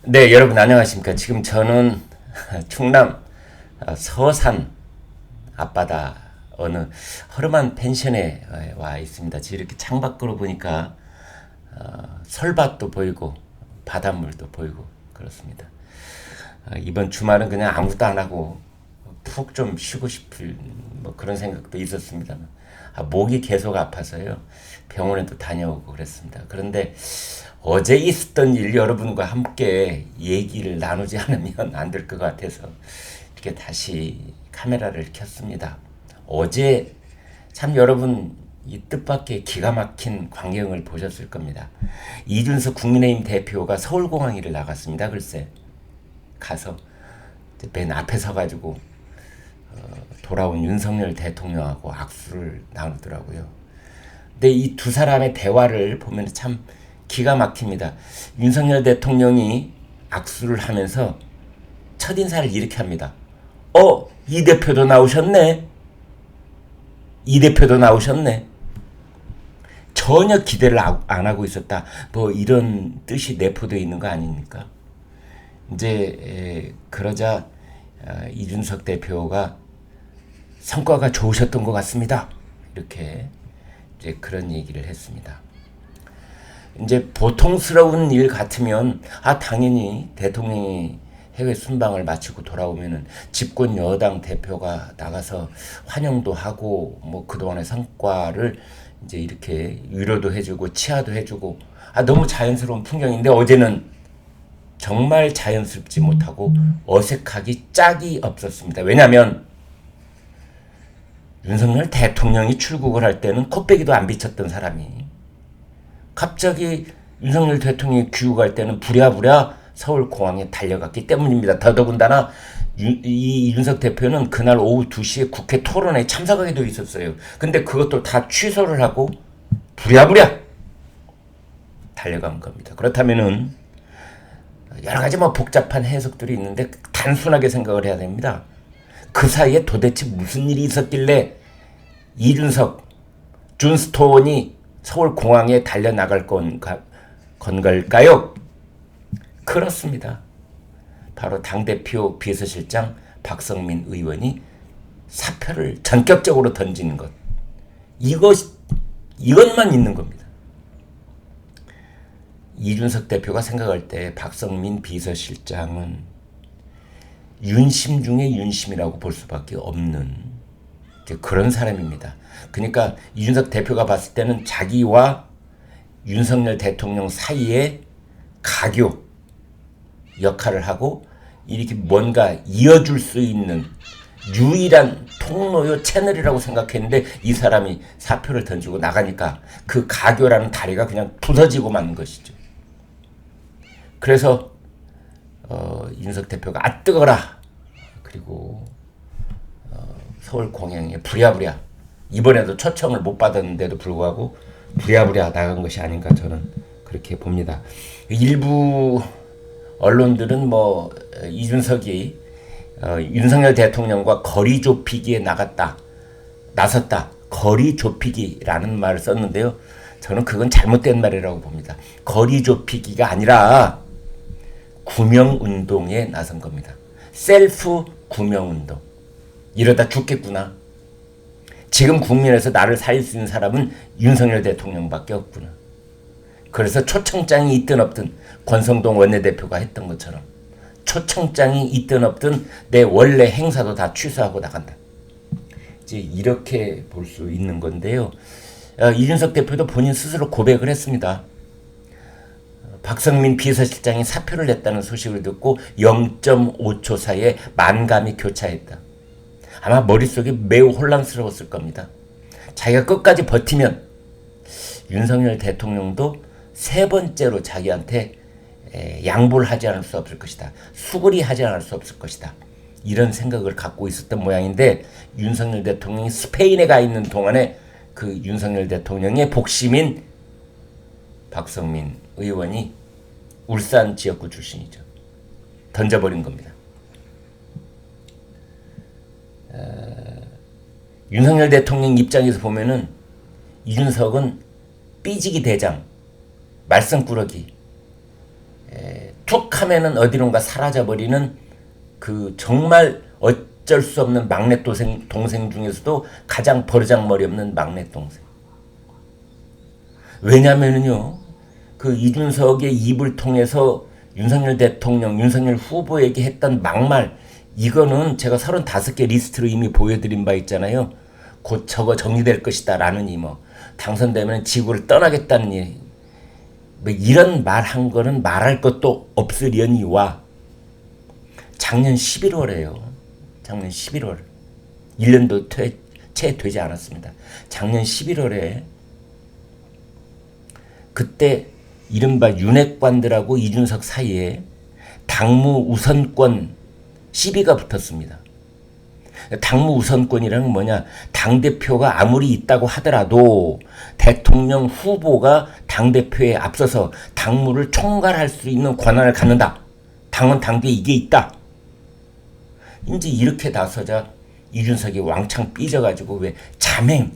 네, 여러분 안녕하십니까. 지금 저는 충남 서산 앞바다 어느 허름한 펜션에 와 있습니다. 지금 이렇게 창밖으로 보니까 설밭도 보이고 바닷물도 보이고 그렇습니다. 이번 주말은 그냥 아무것도 안 하고 푹 좀 쉬고 싶을 뭐 그런 생각도 있었습니다만 목이 계속 아파서요. 병원에도 다녀오고 그랬습니다. 그런데 어제 있었던 일 여러분과 함께 얘기를 나누지 않으면 안 될 것 같아서 이렇게 다시 카메라를 켰습니다. 어제 참 여러분 이 뜻밖의 기가 막힌 광경을 보셨을 겁니다. 이준석 국민의힘 대표가 서울공항일을 나갔습니다. 글쎄 가서 맨 앞에 서가지고 돌아온 윤석열 대통령하고 악수를 나누더라고요. 근데 이 두 사람의 대화를 보면 참 기가 막힙니다. 윤석열 대통령이 악수를 하면서 첫인사를 이렇게 합니다. 이 대표도 나오셨네. 이 대표도 나오셨네. 전혀 기대를 안 하고 있었다. 뭐 이런 뜻이 내포되어 있는 거 아닙니까? 이제 그러자 이준석 대표가 성과가 좋으셨던 것 같습니다. 이렇게 이제 그런 얘기를 했습니다. 이제 보통스러운 일 같으면 당연히 대통령이 해외 순방을 마치고 돌아오면은 집권 여당 대표가 나가서 환영도 하고 뭐 그동안의 성과를 이제 이렇게 위로도 해주고 치하도 해주고 너무 자연스러운 풍경인데 어제는 정말 자연스럽지 못하고 어색하기 짝이 없었습니다. 왜냐하면 윤석열 대통령이 출국을 할 때는 코빼기도 안 비쳤던 사람이 갑자기 윤석열 대통령이 귀국할 때는 부랴부랴 서울공항에 달려갔기 때문입니다. 더더군다나 이 윤석 대표는 그날 오후 2시에 국회 토론회에 참석하기도 있었어요. 근데 그것도 다 취소를 하고 부랴부랴 달려간 겁니다. 그렇다면은 여러 가지 뭐 복잡한 해석들이 있는데 단순하게 생각을 해야 됩니다. 그 사이에 도대체 무슨 일이 있었길래 이준석, 준스톤이 서울공항에 달려나갈 건 걸까요? 그렇습니다. 바로 당대표 비서실장 박성민 의원이 사표를 전격적으로 던지는 것. 이것만 있는 겁니다. 이준석 대표가 생각할 때 박성민 비서실장은 윤심 중에 윤심이라고 볼 수밖에 없는 그런 사람입니다. 그러니까 이준석 대표가 봤을 때는 자기와 윤석열 대통령 사이에 가교 역할을 하고 이렇게 뭔가 이어줄 수 있는 유일한 통로요 채널이라고 생각했는데 이 사람이 사표를 던지고 나가니까 그 가교라는 다리가 그냥 부서지고 마는 것이죠. 그래서 윤석 대표가 뜨거라. 그리고 서울 공항에 부랴부랴 이번에도 초청을 못 받았는데도 불구하고 부랴부랴 나간 것이 아닌가 저는 그렇게 봅니다. 일부 언론들은 뭐 이준석이 윤석열 대통령과 거리 좁히기에 나섰다. 거리 좁히기라는 말을 썼는데요. 저는 그건 잘못된 말이라고 봅니다. 거리 좁히기가 아니라 구명운동에 나선 겁니다. 셀프 구명운동. 이러다 죽겠구나. 지금 국민에서 나를 살릴 수 있는 사람은 윤석열 대통령밖에 없구나. 그래서 초청장이 있든 없든 권성동 원내대표가 했던 것처럼 초청장이 있든 없든 내 원래 행사도 다 취소하고 나간다. 이제 이렇게 볼 수 있는 건데요. 이준석 대표도 본인 스스로 고백을 했습니다. 박성민 비서실장이 사표를 냈다는 소식을 듣고 0.5초 사이에 만감이 교차했다. 아마 머릿속이 매우 혼란스러웠을 겁니다. 자기가 끝까지 버티면 윤석열 대통령도 세 번째로 자기한테 양보를 하지 않을 수 없을 것이다. 수그리 하지 않을 수 없을 것이다. 이런 생각을 갖고 있었던 모양인데 윤석열 대통령이 스페인에 가 있는 동안에 그 윤석열 대통령의 복심인 박성민 의원이 울산 지역구 출신이죠. 던져버린 겁니다. 윤석열 대통령 입장에서 보면은 이준석은 삐지기 대장, 말썽꾸러기, 툭 하면은 어디론가 사라져버리는 그 정말 어쩔 수 없는 막내 동생 중에서도 가장 버르장머리 없는 막내 동생. 왜냐면은요, 그 이준석의 입을 통해서 윤석열 대통령, 윤석열 후보에게 했던 막말, 이거는 제가 35개 리스트로 이미 보여드린 바 있잖아요. 곧 저거 정리될 것이다 라느니, 뭐 당선되면 지구를 떠나겠다는 뭐 이런 말 한 거는 말할 것도 없으려니와 작년 11월에요. 작년 11월. 1년도 채 되지 않았습니다. 작년 11월에 그때 이른바 윤핵관들하고 이준석 사이에 당무 우선권 시비가 붙었습니다. 당무 우선권이라는 뭐냐? 당대표가 아무리 있다고 하더라도 대통령 후보가 당대표에 앞서서 당무를 총괄할 수 있는 권한을 갖는다. 당원 당규에 이게 있다. 이제 이렇게 나서자 이준석이 왕창 삐져가지고 왜 잠행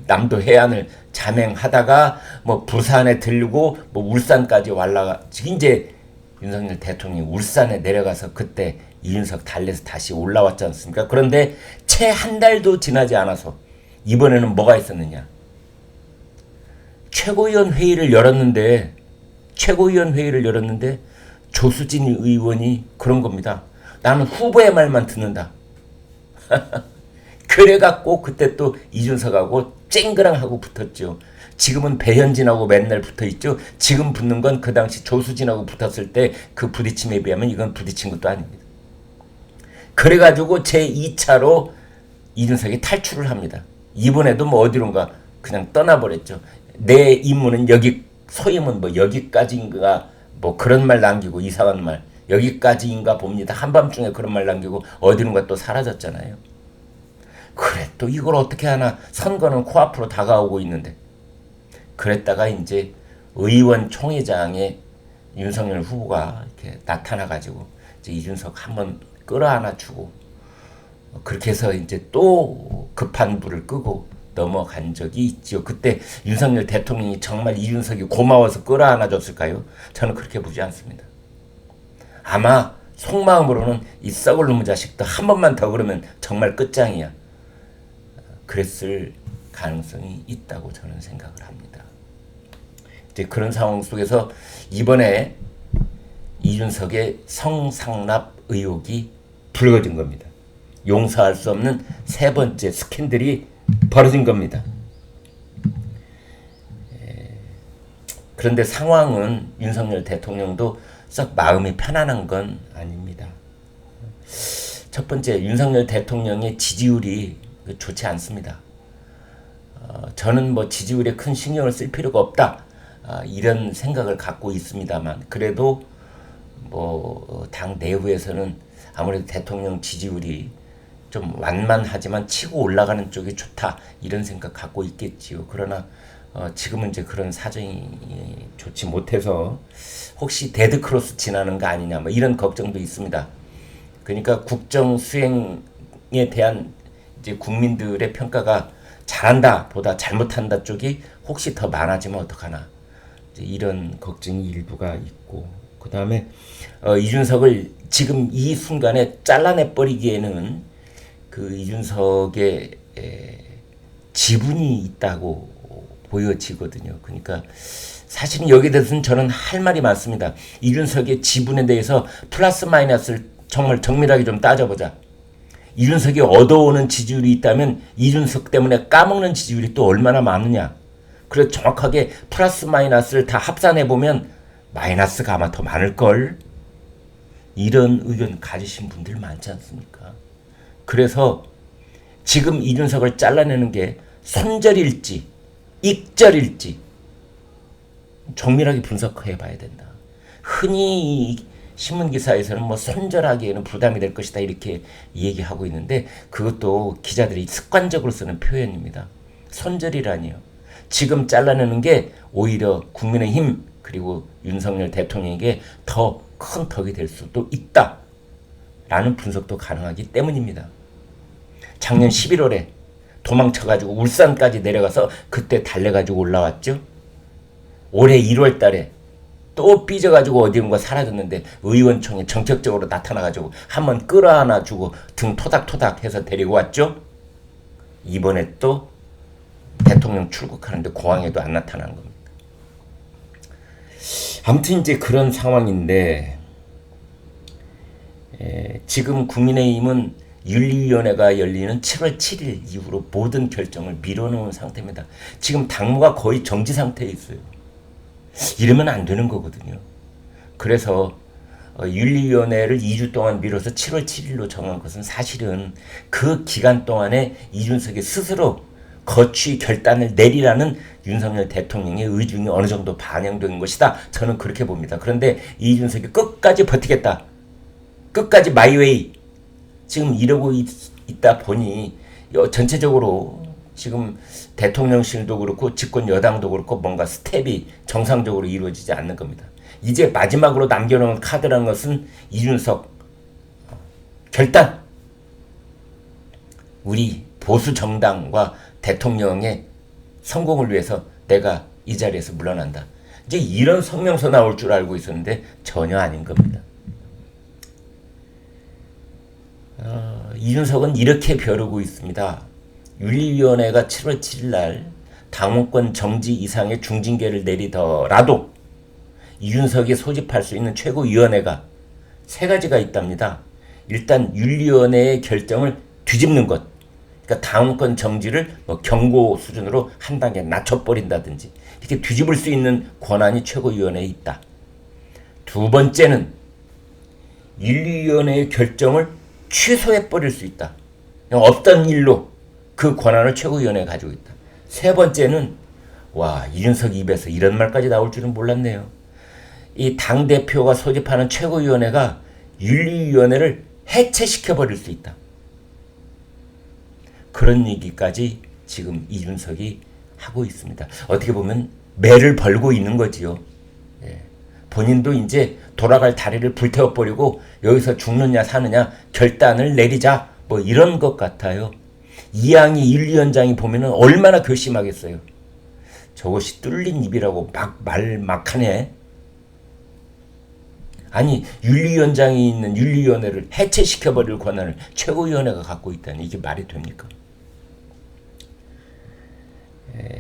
남도 해안을 잠행하다가 뭐 부산에 들고 뭐 울산까지 올라가 이제 윤석열 대통령이 울산에 내려가서 그때 이준석 달래서 다시 올라왔지 않습니까? 그런데 채 한 달도 지나지 않아서 이번에는 뭐가 있었느냐? 최고위원 회의를 열었는데 조수진 의원이 그런 겁니다. 나는 후보의 말만 듣는다. 그래갖고 그때 또 이준석하고 쨍그랑하고 붙었죠. 지금은 배현진하고 맨날 붙어있죠. 지금 붙는 건 그 당시 조수진하고 붙었을 때 그 부딪힘에 비하면 이건 부딪힌 것도 아닙니다. 그래가지고 제2차로 이준석이 탈출을 합니다. 이번에도 뭐 어디론가 그냥 떠나버렸죠. 내 임무는 여기, 소임은 뭐 여기까지인가 뭐 그런 말 남기고 이상한 말 여기까지인가 봅니다. 한밤중에 그런 말 남기고 어디론가 또 사라졌잖아요. 그래 또 이걸 어떻게 하나, 선거는 코앞으로 다가오고 있는데. 그랬다가 이제 의원총회장에 윤석열 후보가 이렇게 나타나가지고 이제 이준석 한번 끌어안아 주고 그렇게 해서 이제 또 급한 불을 끄고 넘어간 적이 있죠. 그때 윤석열 대통령이 정말 이준석이 고마워서 끌어안아 줬을까요? 저는 그렇게 보지 않습니다. 아마 속마음으로는 이 썩을 놈의 자식도 한 번만 더 그러면 정말 끝장이야. 그랬을 가능성이 있다고 저는 생각을 합니다. 이제 그런 상황 속에서 이번에 이준석의 성상납 의혹이 불거진 겁니다. 용서할 수 없는 세 번째 스캔들이 벌어진 겁니다. 그런데 상황은 윤석열 대통령도 썩 마음이 편안한 건 아닙니다. 첫 번째, 윤석열 대통령의 지지율이 좋지 않습니다. 저는 뭐 지지율에 큰 신경을 쓸 필요가 없다, 이런 생각을 갖고 있습니다만, 그래도 뭐 당 내부에서는 아무래도 대통령 지지율이 좀 완만하지만 치고 올라가는 쪽이 좋다, 이런 생각 갖고 있겠지요. 그러나 지금은 이제 그런 사정이 좋지 못해서 혹시 데드크로스 지나는 거 아니냐, 뭐 이런 걱정도 있습니다. 그러니까 국정 수행에 대한 이제 국민들의 평가가 잘한다 보다 잘못한다 쪽이 혹시 더 많아지면 어떡하나, 이제 이런 걱정이 일부가 있고, 그 다음에 이준석을 지금 이 순간에 잘라내 버리기에는 그 이준석의 지분이 있다고 보여지거든요. 그러니까 사실은 여기에 대해서는 저는 할 말이 많습니다. 이준석의 지분에 대해서 플러스 마이너스를 정말 정밀하게 좀 따져보자. 이준석이 얻어오는 지지율이 있다면 이준석 때문에 까먹는 지지율이 또 얼마나 많으냐. 그래서 정확하게 플러스 마이너스를 다 합산해보면 마이너스가 아마 더 많을걸. 이런 의견 가지신 분들 많지 않습니까? 그래서 지금 이준석을 잘라내는 게 손절일지 익절일지 정밀하게 분석해 봐야 된다. 흔히 신문기사에서는 뭐 손절하기에는 부담이 될 것이다 이렇게 얘기하고 있는데, 그것도 기자들이 습관적으로 쓰는 표현입니다. 손절이라니요. 지금 잘라내는 게 오히려 국민의힘 그리고 윤석열 대통령에게 더 큰 덕이 될 수도 있다 라는 분석도 가능하기 때문입니다. 작년 11월에 도망쳐가지고 울산까지 내려가서 그때 달래가지고 올라왔죠. 올해 1월 달에 또 삐져가지고 어디론가 사라졌는데 의원총회 정책적으로 나타나가지고 한번 끌어안아주고 등 토닥토닥 해서 데리고 왔죠. 이번에 또 대통령 출국하는데 공항에도 안 나타나는 겁니다. 아무튼 이제 그런 상황인데 지금 국민의힘은 윤리위원회가 열리는 7월 7일 이후로 모든 결정을 밀어놓은 상태입니다. 지금 당무가 거의 정지 상태에 있어요. 이러면 안 되는 거거든요. 그래서 윤리위원회를 2주 동안 미뤄서 7월 7일로 정한 것은 사실은 그 기간 동안에 이준석이 스스로 거취 결단을 내리라는 윤석열 대통령의 의중이 어느 정도 반영된 것이다. 저는 그렇게 봅니다. 그런데 이준석이 끝까지 버티겠다. 끝까지 마이웨이. 지금 이러고 있다 보니 전체적으로 지금 대통령실도 그렇고 집권 여당도 그렇고 뭔가 스텝이 정상적으로 이루어지지 않는 겁니다. 이제 마지막으로 남겨놓은 카드라는 것은 이준석 결단. 우리 보수 정당과 대통령의 성공을 위해서 내가 이 자리에서 물러난다. 이제 이런 성명서 나올 줄 알고 있었는데 전혀 아닌 겁니다. 이준석은 이렇게 벼르고 있습니다. 윤리위원회가 7월 7일 날 당원권 정지 이상의 중징계를 내리더라도 이준석이 소집할 수 있는 최고위원회가 세 가지가 있답니다. 일단 윤리위원회의 결정을 뒤집는 것. 그러니까 당원권 정지를 경고 수준으로 한 단계 낮춰버린다든지 이렇게 뒤집을 수 있는 권한이 최고위원회에 있다. 두 번째는 윤리위원회의 결정을 취소해버릴 수 있다. 그냥 없던 일로 그 권한을 최고위원회가 가지고 있다. 세 번째는 이준석 입에서 이런 말까지 나올 줄은 몰랐네요. 이 당대표가 소집하는 최고위원회가 윤리위원회를 해체시켜버릴 수 있다. 그런 얘기까지 지금 이준석이 하고 있습니다. 어떻게 보면 매를 벌고 있는 거지요. 본인도 이제 돌아갈 다리를 불태워버리고 여기서 죽느냐 사느냐 결단을 내리자 이런 것 같아요. 이양희 윤리위원장이 보면은 얼마나 결심하겠어요. 저것이 뚫린 입이라고 막 하네. 아니 윤리위원장이 있는 윤리위원회를 해체시켜버릴 권한을 최고위원회가 갖고 있다니 이게 말이 됩니까?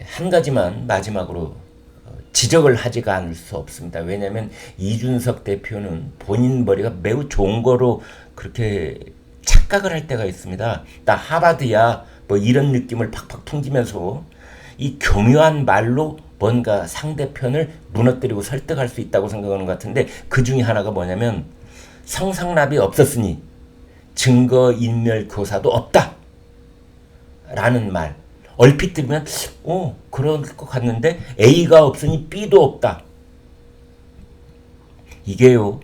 한 가지만 마지막으로 지적을 하지가 않을 수 없습니다. 왜냐하면 이준석 대표는 본인 머리가 매우 좋은 거로 그렇게 착각을 할 때가 있습니다. 나 하버드야 이런 느낌을 팍팍 풍기면서 이 교묘한 말로 뭔가 상대편을 무너뜨리고 설득할 수 있다고 생각하는 것 같은데 그 중에 하나가 뭐냐면 성상납이 없었으니 증거인멸 교사도 없다 라는 말. 얼핏 들으면 그럴 것 같는데 A가 없으니 B도 없다. 이게요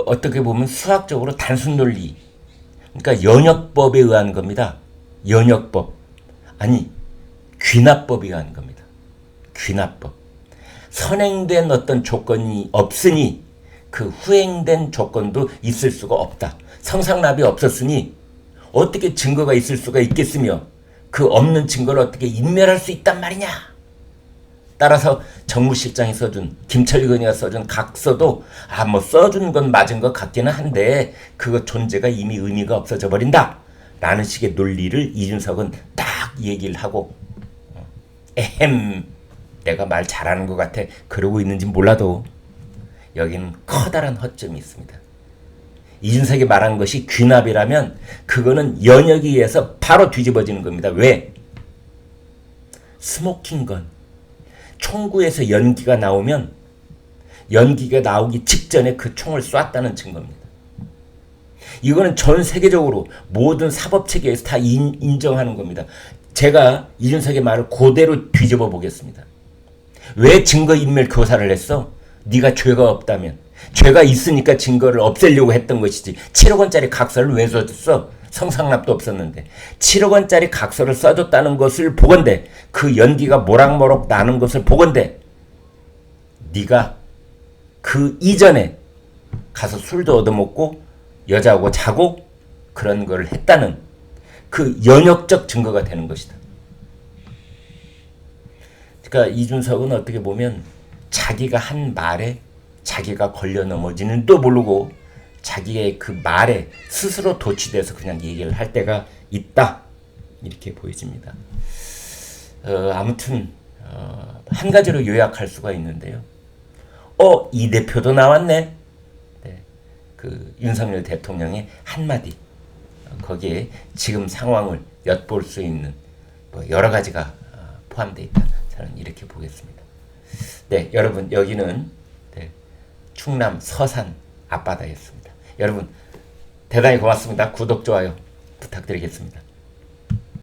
어떻게 보면 수학적으로 단순 논리, 그러니까 연역법에 의한 겁니다. 연역법 아니 귀납법에 의한 겁니다. 귀납법. 선행된 어떤 조건이 없으니 그 후행된 조건도 있을 수가 없다. 성상납이 없었으니 어떻게 증거가 있을 수가 있겠으며 그 없는 증거를 어떻게 인멸할 수 있단 말이냐. 따라서 정무실장이 써준 김철근이가 써준 각서도 써준 건 맞은 것 같기는 한데 그거 존재가 이미 의미가 없어져 버린다 라는 식의 논리를 이준석은 딱 얘기를 하고 내가 말 잘하는 것 같아 그러고 있는지 몰라도 여기는 커다란 허점이 있습니다. 이준석이 말한 것이 귀납이라면 그거는 연역에 의해서 바로 뒤집어지는 겁니다. 왜? 스모킹건. 총구에서 연기가 나오면 연기가 나오기 직전에 그 총을 쐈다는 증거입니다. 이거는 전 세계적으로 모든 사법체계에서 다 인정하는 겁니다. 제가 이준석의 말을 그대로 뒤집어 보겠습니다. 왜 증거인멸 교사를 했어? 네가 죄가 없다면. 죄가 있으니까 증거를 없애려고 했던 것이지. 7억 원짜리 각서를 왜 써줬어? 성상납도 없었는데. 7억 원짜리 각서를 써줬다는 것을 보건대 그 연기가 모락모락 나는 것을 보건대 네가 그 이전에 가서 술도 얻어먹고 여자하고 자고 그런 걸 했다는 그 연역적 증거가 되는 것이다. 그러니까 이준석은 어떻게 보면 자기가 한 말에 자기가 걸려 넘어지는 또 모르고 자기의 그 말에 스스로 도취돼서 그냥 얘기를 할 때가 있다. 이렇게 보여집니다. 아무튼 한 가지로 요약할 수가 있는데요. 이 대표도 나왔네. 네, 그 윤석열 대통령의 한마디. 거기에 지금 상황을 엿볼 수 있는 뭐 여러 가지가 포함되어 있다. 저는 이렇게 보겠습니다. 네, 여러분 여기는 네, 충남 서산 앞바다였습니다. 여러분 대단히 고맙습니다. 구독, 좋아요 부탁드리겠습니다.